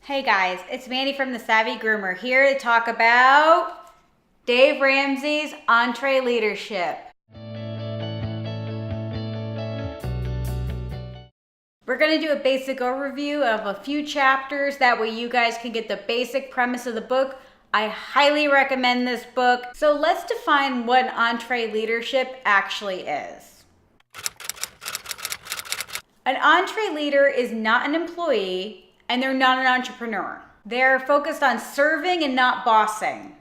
Hey guys, it's Mandy from the Savvy Groomer here to talk about Dave Ramsey's Entreleadership. We're going to do a basic overview of a few chapters. That way you guys can get the basic premise of the book. I highly recommend this book. So let's define what Entreleadership actually is. An Entreleader is not an employee and they're not an entrepreneur. They're focused on serving and not bossing.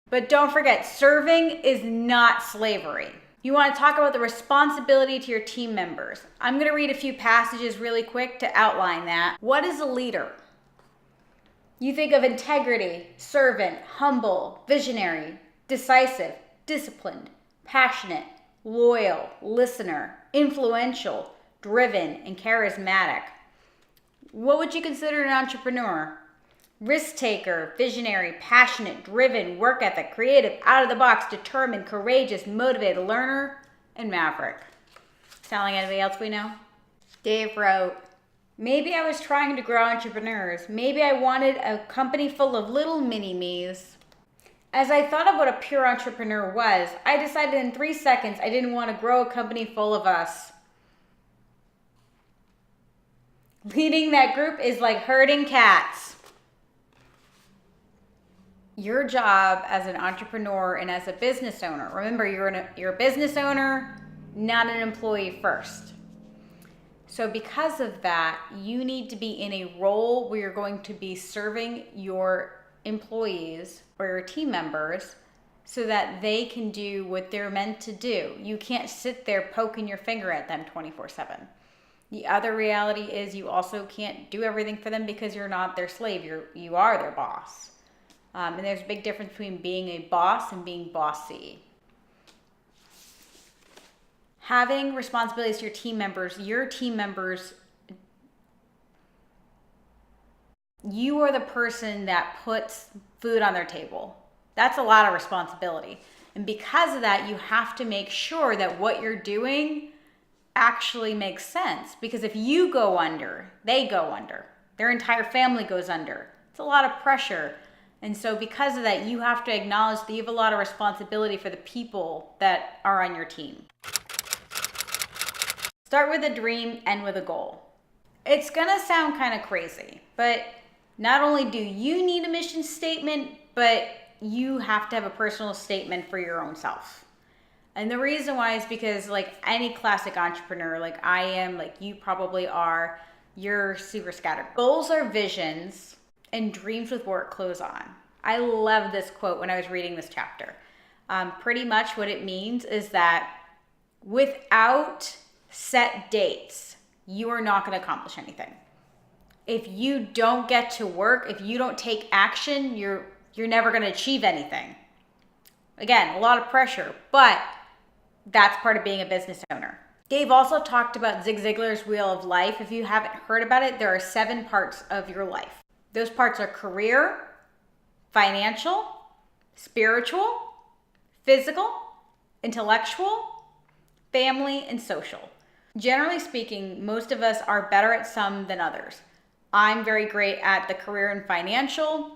But don't forget, serving is not slavery. You want to talk about the responsibility to your team members. I'm going to read a few passages really quick to outline that. What is a leader? You think of integrity, servant, humble, visionary, decisive, disciplined, passionate, loyal, listener, influential, driven, and charismatic. What would you consider an entrepreneur? Risk taker, visionary, passionate, driven, work ethic, creative, out of the box, determined, courageous, motivated, learner, and maverick. Sound like anybody else we know? Dave wrote, maybe I was trying to grow entrepreneurs. Maybe I wanted a company full of little mini-me's. As I thought of what a pure entrepreneur was, I decided in 3 seconds I didn't want to grow a company full of us. Leading that group is like herding cats. Your job as an entrepreneur and as a business owner, remember you're a business owner, not an employee first. So because of that, you need to be in a role where you're going to be serving your employees or your team members so that they can do what they're meant to do. You can't sit there poking your finger at them 24/7. The other reality is you also can't do everything for them because you're not their slave. You are their boss. And there's a big difference between being a boss and being bossy. Having responsibilities to your team members, you are the person that puts food on their table. That's a lot of responsibility. And because of that, you have to make sure that what you're doing actually makes sense, because if you go under, they go under. Their entire family goes under. It's a lot of pressure. And so because of that, you have to acknowledge that you have a lot of responsibility for the people that are on your team. Start with a dream, end with a goal. It's gonna sound kind of crazy, but not only do you need a mission statement, but you have to have a personal statement for your own self. And the reason why is because like any classic entrepreneur, like I am, like you probably are, you're super scattered. Goals are visions and dreams with work clothes on. I love this quote when I was reading this chapter. Pretty much what it means is that without set dates, you are not going to accomplish anything. If you don't get to work, if you don't take action, you're never going to achieve anything. Again, a lot of pressure, but that's part of being a business owner. Dave also talked about Zig Ziglar's Wheel of Life. If you haven't heard about it, there are 7 parts of your life. Those parts are career, financial, spiritual, physical, intellectual, family, and social. Generally speaking, most of us are better at some than others. I'm very great at the career and financial,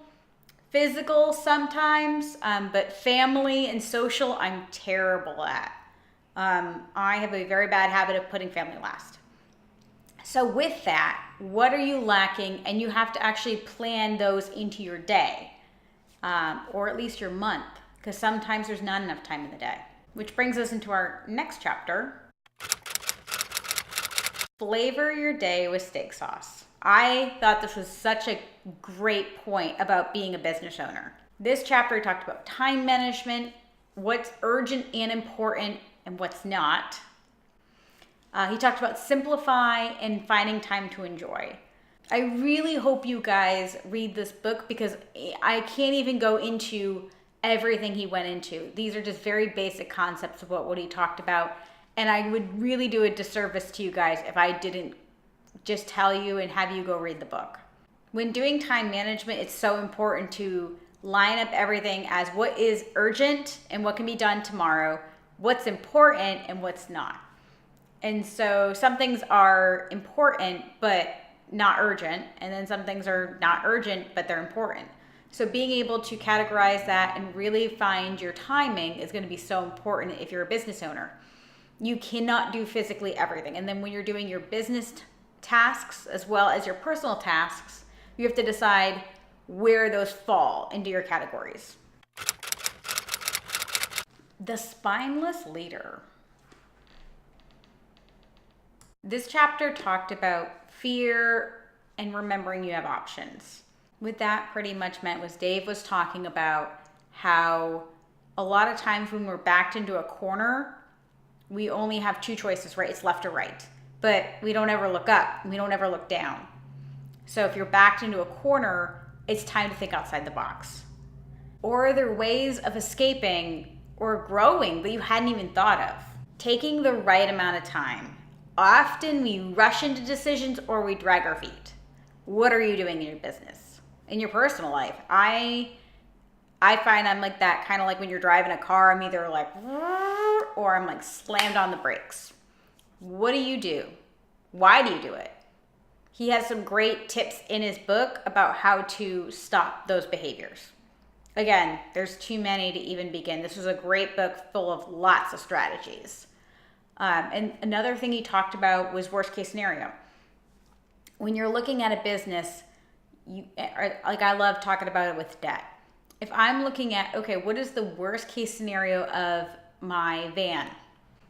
physical sometimes, but family and social, I'm terrible at. I have a very bad habit of putting family last. So with that, what are you lacking? And you have to actually plan those into your day, or at least your month, because sometimes there's not enough time in the day. Which brings us into our next chapter. Flavor your day with steak sauce. I thought this was such a great point about being a business owner. This chapter talked about time management, what's urgent and important, and what's not. He talked about simplify and finding time to enjoy. I really hope you guys read this book because I can't even go into everything he went into. These are just very basic concepts of what he talked about. And I would really do a disservice to you guys if I didn't just tell you and have you go read the book. When doing time management, it's so important to line up everything as what is urgent and what can be done tomorrow, what's important and what's not. And so some things are important, but not urgent, and then some things are not urgent, but they're important. So being able to categorize that and really find your timing is going to be so important if you're a business owner. You cannot do physically everything. And then when you're doing your business tasks as well as your personal tasks, you have to decide where those fall into your categories. The spineless leader. This chapter talked about fear and remembering you have options. What that pretty much meant was Dave was talking about how a lot of times when we're backed into a corner, we only have two choices, right? It's left or right. But we don't ever look up. We don't ever look down. So if you're backed into a corner, it's time to think outside the box. Or are there ways of escaping or growing that you hadn't even thought of? Taking the right amount of time. Often we rush into decisions or we drag our feet. What are you doing in your business? In your personal life? I find I'm like that, kind of like when you're driving a car, I'm either like, or I'm like slammed on the brakes. What do you do? Why do you do it? He has some great tips in his book about how to stop those behaviors. Again, there's too many to even begin. This was a great book full of lots of strategies. And another thing he talked about was worst case scenario. When you're looking at a business, I love talking about it with debt. If I'm looking at, okay, what is the worst case scenario of my van,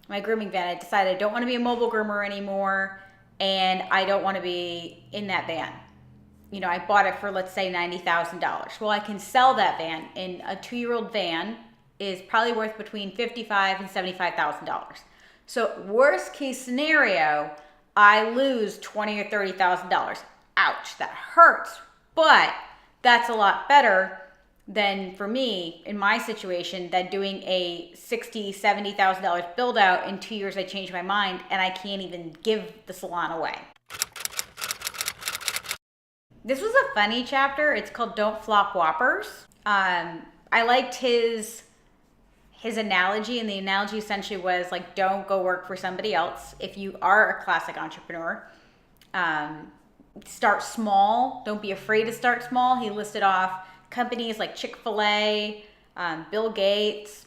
my grooming van? I decided I don't want to be a mobile groomer anymore, and I don't want to be in that van. I bought it for, let's say, $90,000. Well, I can sell that van, and a 2-year-old van is probably worth between $55,000 and $75,000. So worst case scenario, I lose $20,000 or $30,000. Ouch, that hurts. But that's a lot better than, for me, in my situation, than doing a $60,000, $70,000 build out. In 2 years, I changed my mind and I can't even give the salon away. This was a funny chapter. It's called Don't Flop Whoppers. I liked his analogy, and the analogy essentially was like, don't go work for somebody else. If you are a classic entrepreneur, start small. Don't be afraid to start small. He listed off companies like Chick-fil-A, Bill Gates,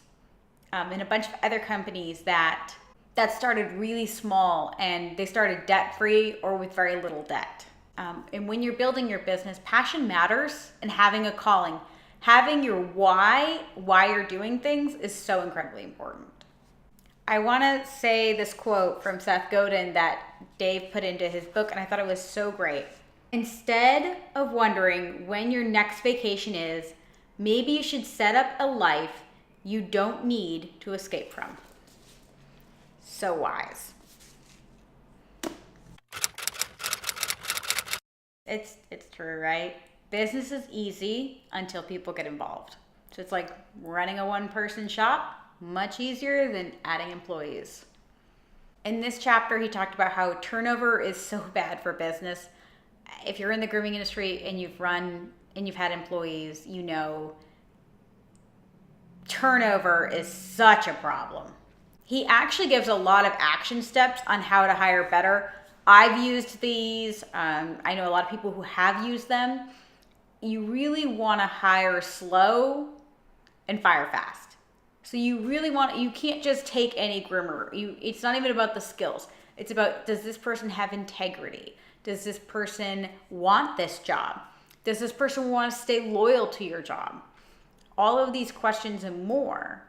and a bunch of other companies that started really small, and they started debt-free or with very little debt. And when you're building your business, passion matters, and having a calling. Having your why you're doing things is so incredibly important. I want to say this quote from Seth Godin that Dave put into his book, and I thought it was so great. Instead of wondering when your next vacation is, maybe you should set up a life you don't need to escape from. So wise. It's true, right? Business is easy until people get involved. So it's like running a one-person shop, much easier than adding employees. In this chapter, he talked about how turnover is so bad for business. If you're in the grooming industry and you've had employees, turnover is such a problem. He actually gives a lot of action steps on how to hire better. I've used these. I know a lot of people who have used them. You really want to hire slow and fire fast. So you can't just take any groomer. It's not even about the skills. It's about, does this person have integrity? Does this person want this job? Does this person want to stay loyal to your job? All of these questions and more.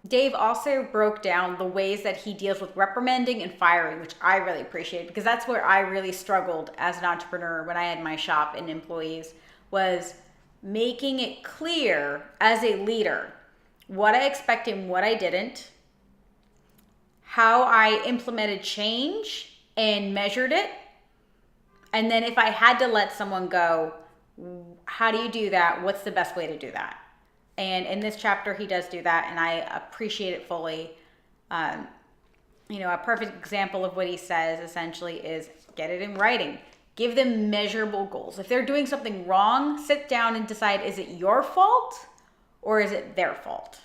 Dave also broke down the ways that he deals with reprimanding and firing, which I really appreciated, because that's where I really struggled as an entrepreneur when I had my shop and employees, was making it clear as a leader what I expected and what I didn't, how I implemented change and measured it, and then if I had to let someone go, how do you do that? What's the best way to do that? And in this chapter, he does do that, and I appreciate it fully. A perfect example of what he says essentially is get it in writing. Give them measurable goals. If they're doing something wrong, sit down and decide, is it your fault or is it their fault?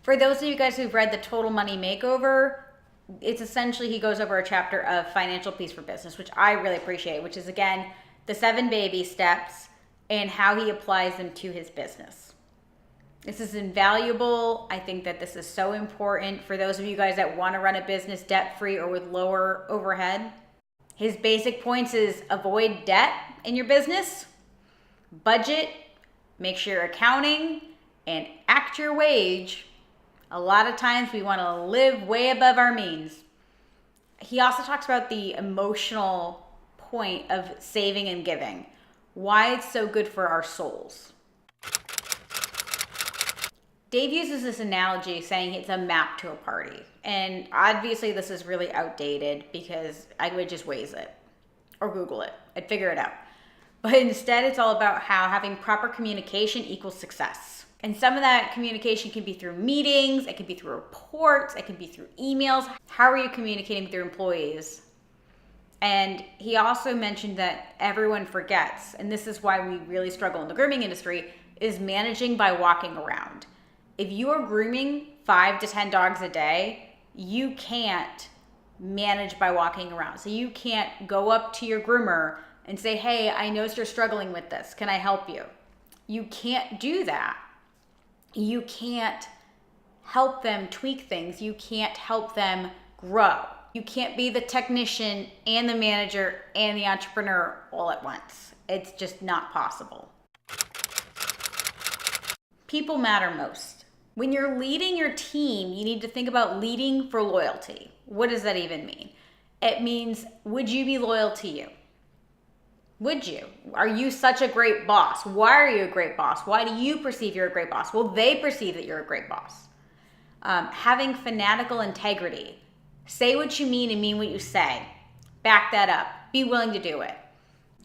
For those of you guys who've read The Total Money Makeover, it's essentially, he goes over a chapter of financial peace for business, which I really appreciate, which is, again, the 7 baby steps and how he applies them to his business. This is invaluable. I think that this is so important for those of you guys that want to run a business debt-free or with lower overhead. His basic points is avoid debt in your business, budget, make sure you're accounting, and act your wage. A lot of times we want to live way above our means. He also talks about the emotional point of saving and giving, why it's so good for our souls. Dave uses this analogy saying it's a map to a party. And obviously this is really outdated because I would just Waze it or Google it and figure it out. But instead it's all about how having proper communication equals success. And some of that communication can be through meetings, it can be through reports, it can be through emails. How are you communicating with your employees? And he also mentioned that everyone forgets, and this is why we really struggle in the grooming industry, is managing by walking around. If you are grooming 5 to 10 dogs a day, you can't manage by walking around. So you can't go up to your groomer and say, hey, I noticed you're struggling with this. Can I help you? You can't do that. You can't help them tweak things. You can't help them grow. You can't be the technician and the manager and the entrepreneur all at once. It's just not possible. People matter most. When you're leading your team, you need to think about leading for loyalty. What does that even mean? It means, would you be loyal to you? Would you? Are you such a great boss? Why are you a great boss? Why do you perceive you're a great boss? Will they perceive that you're a great boss? Having fanatical integrity. Say what you mean and mean what you say. Back that up. Be willing to do it.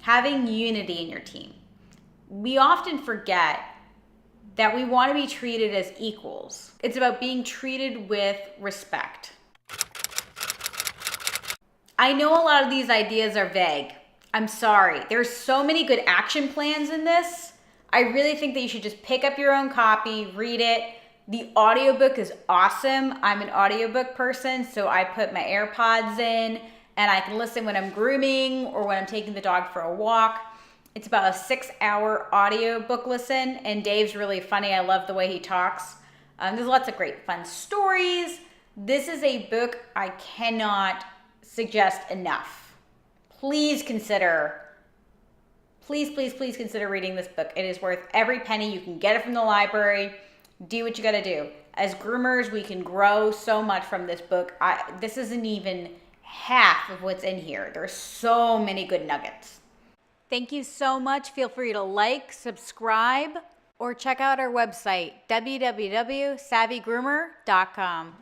Having unity in your team. We often forget that we want to be treated as equals. It's about being treated with respect. I know a lot of these ideas are vague. I'm sorry. There's so many good action plans in this. I really think that you should just pick up your own copy, read it. The audiobook is awesome. I'm an audiobook person, so I put my AirPods in and I can listen when I'm grooming or when I'm taking the dog for a walk. It's about a 6-hour audiobook listen, and Dave's really funny. I love the way he talks. There's lots of great fun stories. This is a book I cannot suggest enough. Please consider reading this book. It is worth every penny. You can get it from the library. Do what you got to do. As groomers, we can grow so much from this book. This isn't even half of what's in here. There's so many good nuggets. Thank you so much. Feel free to like, subscribe, or check out our website, www.savvygroomer.com.